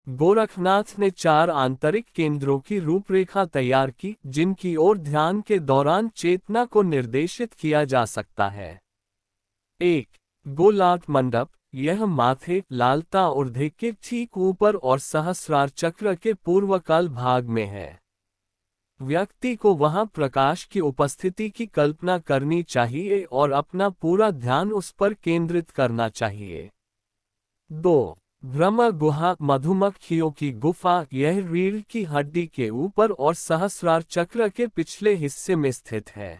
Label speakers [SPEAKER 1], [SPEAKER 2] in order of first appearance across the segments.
[SPEAKER 1] गोरखनाथ ने 4 आंतरिक केंद्रों की रूपरेखा तैयार की जिनकी ओर ध्यान के दौरान चेतना को निर्देशित किया जा सकता है। 1. गोलार्ध मंडप। यह माथे लालता ऊर्ध्व के ठीक ऊपर और सहस्रार चक्र के पूर्वकाल भाग में है। व्यक्ति को वहां प्रकाश की उपस्थिति की कल्पना करनी चाहिए और अपना पूरा ध्यान उस पर केंद्रित करना चाहिए। 2. ब्रह्म गुहा मधुमक्खियों की गुफा। यह रीढ़ की हड्डी के ऊपर और सहस्रार चक्र के पिछले हिस्से में स्थित है।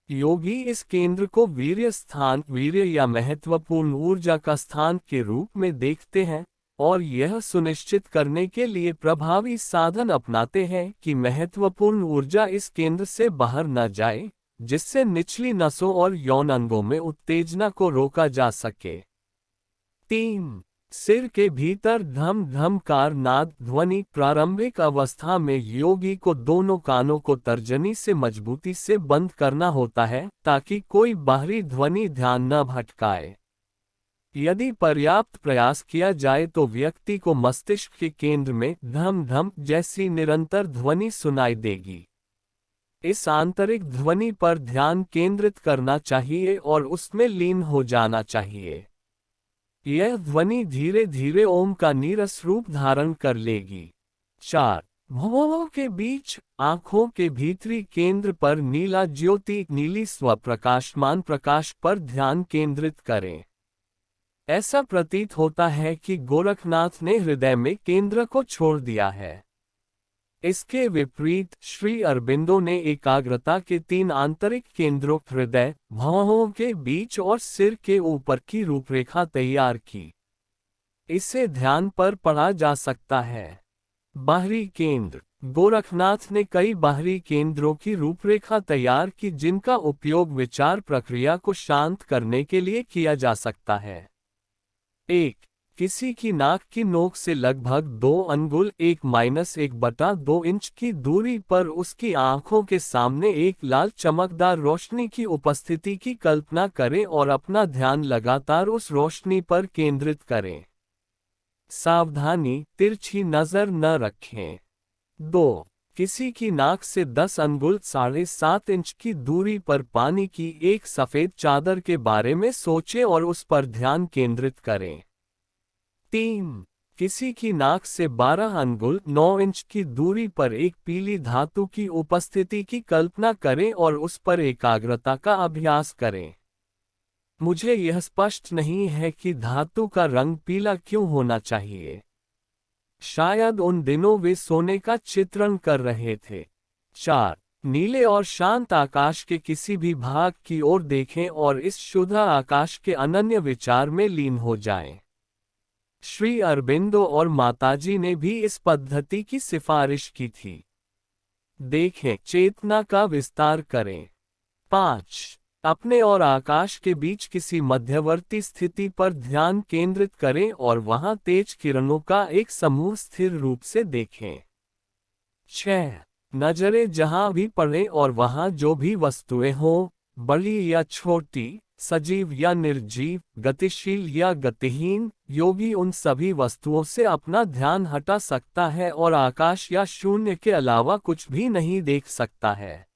[SPEAKER 1] योगी इस केंद्र को वीर्य स्थान, वीर्य या महत्वपूर्ण ऊर्जा का स्थान के रूप में देखते हैं और यह सुनिश्चित करने के लिए प्रभावी साधन अपनाते हैं कि महत्वपूर्ण ऊर्जा इस केंद्र से बाहर न जाए, जिससे निचली नसों और यौन अंगों में उत्तेजना को रोका जा सके। 3. सिर के भीतर धम धमकार नाद ध्वनि। प्रारंभिक अवस्था में योगी को दोनों कानों को तर्जनी से मजबूती से बंद करना होता है ताकि कोई बाहरी ध्वनि ध्यान न भटकाए। यदि पर्याप्त प्रयास किया जाए तो व्यक्ति को मस्तिष्क के केंद्र में धम धम जैसी निरंतर ध्वनि सुनाई देगी। इस आंतरिक ध्वनि पर ध्यान केंद्रित करना चाहिए और उसमें लीन हो जाना चाहिए। यह ध्वनि धीरे धीरे ओम का नीरस रूप धारण कर लेगी। 4. भौहों के बीच आंखों के भीतरी केंद्र पर नीला ज्योति नीली स्वप्रकाशमान प्रकाश पर ध्यान केंद्रित करें। ऐसा प्रतीत होता है कि गोरखनाथ ने हृदय में केंद्र को छोड़ दिया है। इसके विपरीत श्री अरबिंदो ने एकाग्रता के 3 आंतरिक केंद्रों हृदय, भौहों के बीच और सिर के ऊपर की रूपरेखा तैयार की। इसे ध्यान पर पढ़ा जा सकता है। बाहरी केंद्र। गोरखनाथ ने कई बाहरी केंद्रों की रूपरेखा तैयार की जिनका उपयोग विचार प्रक्रिया को शांत करने के लिए किया जा सकता है। 1. किसी की नाक की नोक से लगभग 2 अंगुल 1-1/2 इंच की दूरी पर उसकी आंखों के सामने एक लाल चमकदार रोशनी की उपस्थिति की कल्पना करें और अपना ध्यान लगातार उस रोशनी पर केंद्रित करें। सावधानी, तिरछी नजर न रखें। 2. किसी की नाक से 10 अंगुल 7.5 इंच की दूरी पर पानी की एक सफेद चादर के बारे में सोचें और उस पर ध्यान केंद्रित करें। 3. किसी की नाक से 12 अंगुल 9 इंच की दूरी पर एक पीली धातु की उपस्थिति की कल्पना करें और उस पर एकाग्रता का अभ्यास करें। मुझे यह स्पष्ट नहीं है कि धातु का रंग पीला क्यों होना चाहिए। शायद उन दिनों वे सोने का चित्रण कर रहे थे। 4. नीले और शांत आकाश के किसी भी भाग की ओर देखें और इस शुद्ध आकाश के अनन्य विचार में लीन हो जाएं। श्री अरबिंदो और माताजी ने भी इस पद्धति की सिफारिश की थी। देखें, चेतना का विस्तार करें। 5. अपने और आकाश के बीच किसी मध्यवर्ती स्थिति पर ध्यान केंद्रित करें और वहां तेज किरणों का एक समूह स्थिर रूप से देखें। 6. नजरें जहां भी पड़ें और वहां जो भी वस्तुएं हों, बड़ी या छोटी, सजीव या निर्जीव, गतिशील या गतिहीन, योगी उन सभी वस्तुओं से अपना ध्यान हटा सकता है और आकाश या शून्य के अलावा कुछ भी नहीं देख सकता है।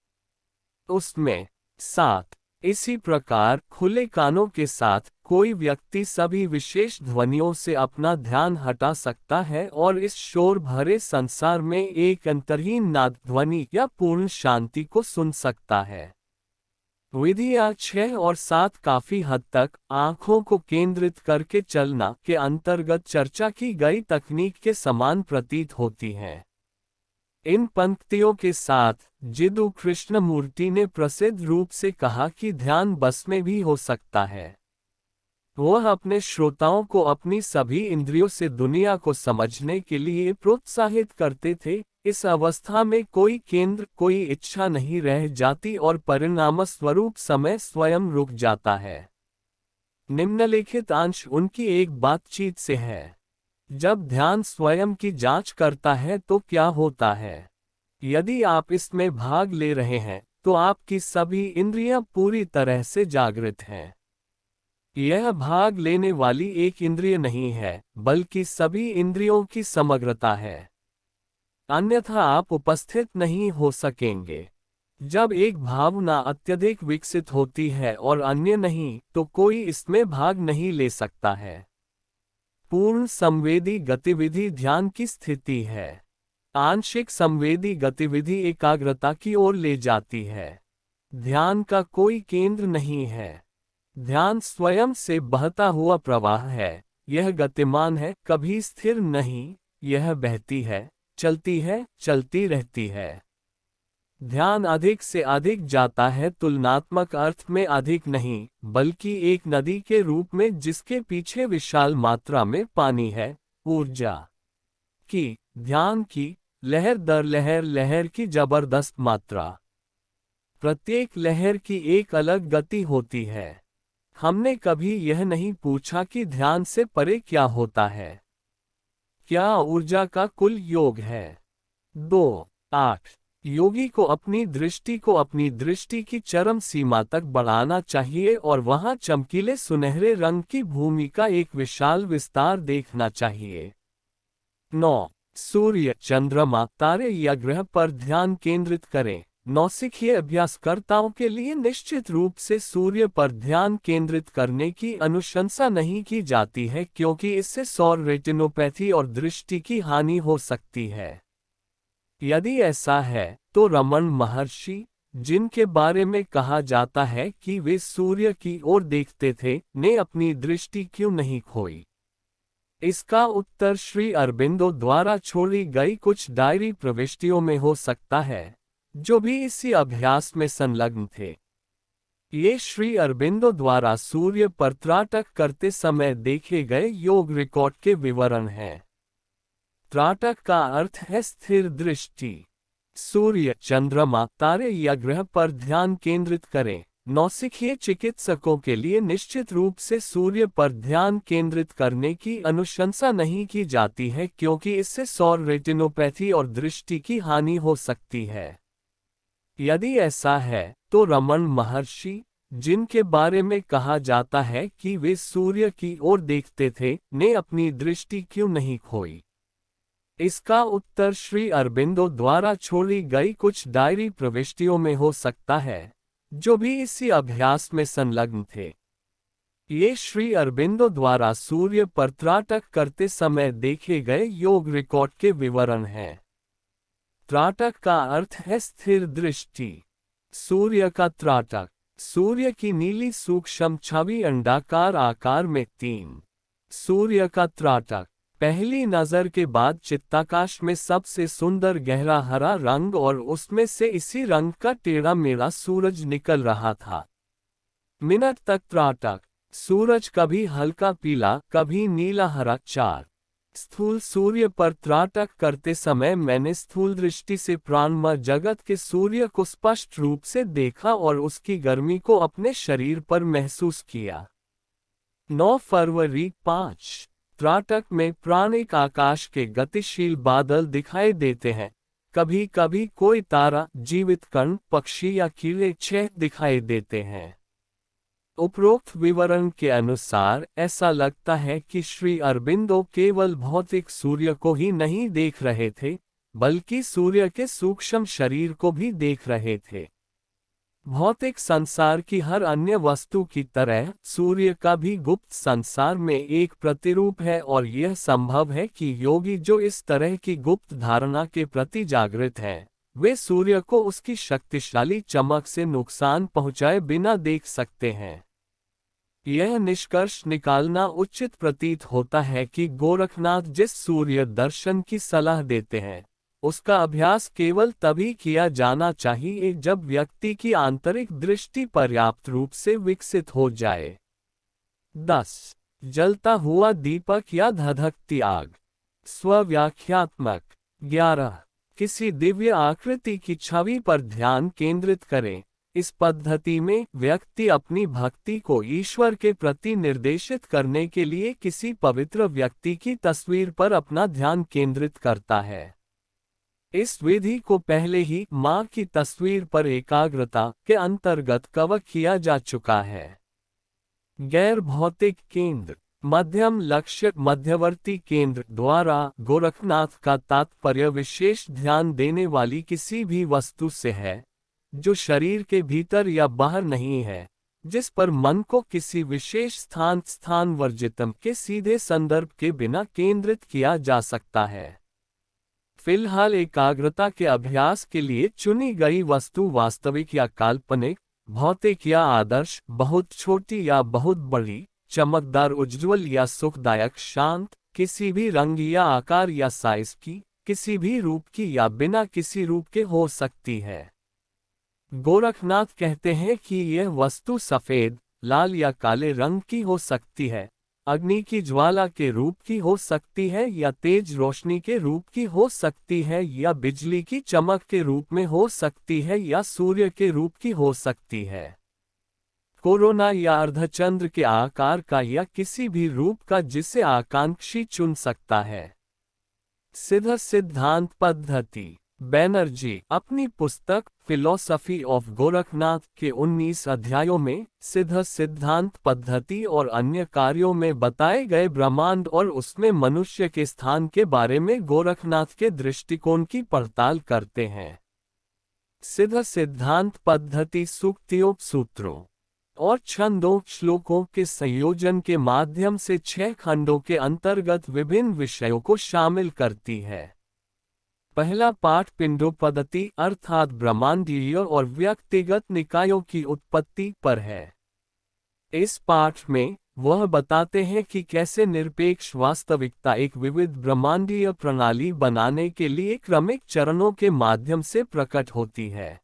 [SPEAKER 1] उसमें 7. इसी प्रकार खुले कानों के साथ कोई व्यक्ति सभी विशेष ध्वनियों से अपना ध्यान हटा सकता है और इस शोर भरे संसार में एक अंतरहीन नाद ध्वनि या पूर्ण शांति को सुन सकता है। विधियां 6 और 7 काफी हद तक आंखों को केंद्रित करके चलना के अंतर्गत चर्चा की गई तकनीक के समान प्रतीत होती हैं। इन पंक्तियों के साथ जिदु कृष्णमूर्ति ने प्रसिद्ध रूप से कहा कि ध्यान बस में भी हो सकता है। वह अपने श्रोताओं को अपनी सभी इंद्रियों से दुनिया को समझने के लिए प्रोत्साहित करते थे। इस अवस्था में कोई केंद्र, कोई इच्छा नहीं रह जाती और परिणामस्वरूप समय स्वयं रुक जाता है। निम्नलिखित अंश उनकी एक बातचीत से है। जब ध्यान स्वयं की जांच करता है तो क्या होता है? यदि आप इसमें भाग ले रहे हैं तो आपकी सभी इंद्रियां पूरी तरह से जागृत हैं। यह भाग लेने वाली एक इंद्रिय नहीं है, बल्कि सभी इंद्रियों की समग्रता है। अन्यथा आप उपस्थित नहीं हो सकेंगे। जब एक भावना अत्यधिक विकसित होती है और अन्य नहीं, तो कोई इसमें भाग नहीं ले सकता है। पूर्ण संवेदी गतिविधि ध्यान की स्थिति है। आंशिक संवेदी गतिविधि एकाग्रता की ओर ले जाती है। ध्यान का कोई केंद्र नहीं है। ध्यान स्वयं से बहता हुआ प्रवाह है। यह गतिमान है, कभी स्थिर नहीं। यह बहती है, चलती है, चलती रहती है। ध्यान अधिक से अधिक जाता है, तुलनात्मक अर्थ में अधिक नहीं, बल्कि एक नदी के रूप में जिसके पीछे विशाल मात्रा में पानी है। ऊर्जा की, ध्यान की, लहर दर लहर, लहर की जबरदस्त मात्रा। प्रत्येक लहर की एक अलग गति होती है। हमने कभी यह नहीं पूछा कि ध्यान से परे क्या होता है। क्या ऊर्जा का कुल योग है। 2.8 योगी को अपनी दृष्टि की चरम सीमा तक बढ़ाना चाहिए और वहां चमकीले सुनहरे रंग की भूमि का एक विशाल विस्तार देखना चाहिए। 9 सूर्य, चंद्रमा, तारे या ग्रह पर ध्यान केंद्रित करें। नौसिखिए अभ्यासकर्ताओं के लिए निश्चित रूप से सूर्य पर ध्यान केंद्रित करने की अनुशंसा नहीं की जाती है, क्योंकि इससे सौर रेटिनोपैथी और दृष्टि की हानि हो सकती है। यदि ऐसा है, तो रमन महर्षि, जिनके बारे में कहा जाता है कि वे सूर्य की ओर देखते थे, ने अपनी दृष्टि क्यों नहीं खोई? इसका उत्तर श्री अरबिंदो द्वारा छोड़ी गई कुछ डायरी प्रविष्टियों में हो सकता है, जो भी इसी अभ्यास में संलग्न थे। ये श्री अरबिंदो द्वारा सूर्य पर त्राटक करते समय देखे गए योग रिकॉर्ड के विवरण हैं। त्राटक का अर्थ है स्थिर दृष्टि। सूर्य, चंद्रमा, तारे या ग्रह पर ध्यान केंद्रित करें। नौसिखिए चिकित्सकों के लिए निश्चित रूप से सूर्य पर ध्यान केंद्रित करने की अनुशंसा नहीं की जाती है, क्योंकि इससे सौर रेटिनोपैथी और दृष्टि की हानि हो सकती है। यदि ऐसा है, तो रमन महर्षि, जिनके बारे में कहा जाता है कि वे सूर्य की ओर देखते थे, ने अपनी दृष्टि क्यों नहीं खोई? इसका उत्तर श्री अरबिंदो द्वारा छोड़ी गई कुछ डायरी प्रविष्टियों में हो सकता है, जो भी इसी अभ्यास में संलग्न थे। ये श्री अरबिंदो द्वारा सूर्य पर त्राटक करते समय देखे गए योग रिकॉर्ड के विवरण हैं। त्राटक का अर्थ है स्थिर दृष्टि। सूर्य का त्राटक। सूर्य की नीली सूक्ष्म छवि अंडाकार आकार में 3। सूर्य का त्राटक। पहली नजर के बाद चित्ताकाश में सबसे सुंदर गहरा हरा रंग और उसमें से इसी रंग का टेढ़ा मेढ़ा सूरज निकल रहा था। मिनट तक त्राटक। सूरज कभी हल्का पीला, कभी नीला हरा। 4 स्थूल सूर्य पर त्राटक करते समय मैंने स्थूल दृष्टि से प्राणमय जगत के सूर्य को स्पष्ट रूप से देखा और उसकी गर्मी को अपने शरीर पर महसूस किया। 9 फरवरी 5 त्राटक में प्राणिक आकाश के गतिशील बादल दिखाई देते हैं। कभी कभी कोई तारा, जीवित कण, पक्षी या कीड़े 6 दिखाई देते हैं। उपरोक्त विवरण के अनुसार ऐसा लगता है कि श्री अरबिंदो केवल भौतिक सूर्य को ही नहीं देख रहे थे, बल्कि सूर्य के सूक्ष्म शरीर को भी देख रहे थे। भौतिक संसार की हर अन्य वस्तु की तरह सूर्य का भी गुप्त संसार में एक प्रतिरूप है, और यह संभव है कि योगी जो इस तरह की गुप्त धारणा के प्रति जागृत हैं, वे सूर्य को उसकी शक्तिशाली चमक से नुकसान पहुंचाए बिना देख सकते हैं। यह निष्कर्ष निकालना उचित प्रतीत होता है कि गोरखनाथ जिस सूर्य दर्शन की सलाह देते हैं, उसका अभ्यास केवल तभी किया जाना चाहिए जब व्यक्ति की आंतरिक दृष्टि पर्याप्त रूप से विकसित हो जाए। 10 जलता हुआ दीपक या धधकती आग। स्वव्याख्यात्मक। 11 किसी दिव्य आकृति की छवि पर ध्यान केंद्रित करें। इस पद्धति में व्यक्ति अपनी भक्ति को ईश्वर के प्रति निर्देशित करने के लिए किसी पवित्र व्यक्ति की तस्वीर पर अपना ध्यान केंद्रित करता है। इस विधि को पहले ही मां की तस्वीर पर एकाग्रता के अंतर्गत कवर किया जा चुका है। गैर भौतिक केंद्र। मध्यम लक्ष्य मध्यवर्ती केंद्र द्वारा गोरखनाथ का तात्पर्य विशेष ध्यान देने वाली किसी भी वस्तु से है, जो शरीर के भीतर या बाहर नहीं है, जिस पर मन को किसी विशेष स्थान वर्जितम के सीधे संदर्भ के बिना केंद्रित किया जा सकता है। फिलहाल एकाग्रता के अभ्यास के लिए चुनी गई वस्तु वास्तविक या काल्पनिक, भौतिक या आदर्श, बहुत छोटी या बहुत बड़ी, चमकदार उज्ज्वल या सुखदायक, शांत, किसी भी रंग या आकार या साइज की, किसी भी रूप की या बिना किसी रूप के हो सकती है। गोरखनाथ कहते हैं कि यह वस्तु सफेद, लाल या काले रंग की हो सकती है, अग्नि की ज्वाला के रूप की हो सकती है या तेज रोशनी के रूप की हो सकती है या बिजली की चमक के रूप में हो सकती है या सूर्य के रूप की हो सकती है। कोरोना या अर्धचंद्र के आकार का या किसी भी रूप का जिसे आकांक्षी चुन सकता है। सिद्ध सिद्धांत पद्धति। बैनर्जी अपनी पुस्तक फिलॉसफी ऑफ गोरखनाथ के 19 अध्यायों में सिद्ध सिद्धांत पद्धति और अन्य कार्यों में बताए गए ब्रह्मांड और उसमें मनुष्य के स्थान के बारे में गोरखनाथ के दृष्टिकोण की पड़ताल करते हैं। सिद्ध सिद्धांत पद्धति सूक्तियों, सूत्रों और छंदों, श्लोकों के संयोजन के माध्यम से 6 खंडों के अंतर्गत विभिन्न विषयों को शामिल करती है। पहला पाठ पिंडोपद्धति अर्थात ब्रह्मांडीय और व्यक्तिगत निकायों की उत्पत्ति पर है। इस पाठ में वह बताते हैं कि कैसे निरपेक्ष वास्तविकता एक विविध ब्रह्मांडीय प्रणाली बनाने के लिए क्रमिक चरणों के माध्यम से प्रकट होती है।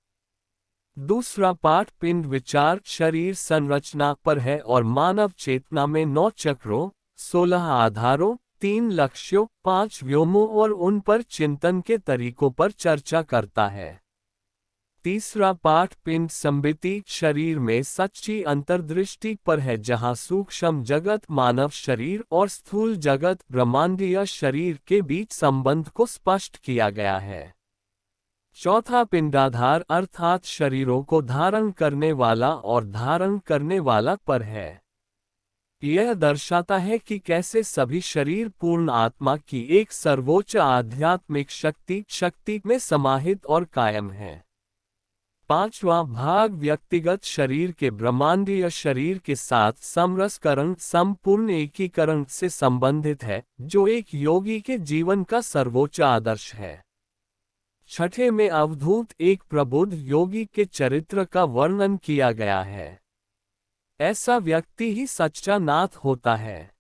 [SPEAKER 1] दूसरा पाठ पिंड विचार शरीर संरचना पर है और मानव चेतना में 9 चक्रों, 16 आधारों, 3 लक्ष्यों, 5 व्योमों और उन पर चिंतन के तरीकों पर चर्चा करता है। तीसरा पाठ पिंड संबिति शरीर में सच्ची अंतर्दृष्टि पर है, जहां सूक्ष्म जगत मानव शरीर और स्थूल जगत ब्रह्मांडीय शरीर के बीच संबंध को स्पष्ट किया गया है। चौथा पिंडाधार अर्थात शरीरों को धारण करने वाला और धारण करने वाला पर है। यह दर्शाता है कि कैसे सभी शरीर पूर्ण आत्मा की एक सर्वोच्च आध्यात्मिक शक्ति में समाहित और कायम है। पांचवा भाग व्यक्तिगत शरीर के ब्रह्मांडीय शरीर के साथ समरसकरण संपूर्ण एकीकरण से संबंधित है, जो एक योगी के जीवन का सर्वोच्च आदर्श है। छठे में अवधूत एक प्रबुद्ध योगी के चरित्र का वर्णन किया गया है। ऐसा व्यक्ति ही सच्चा नाथ होता है।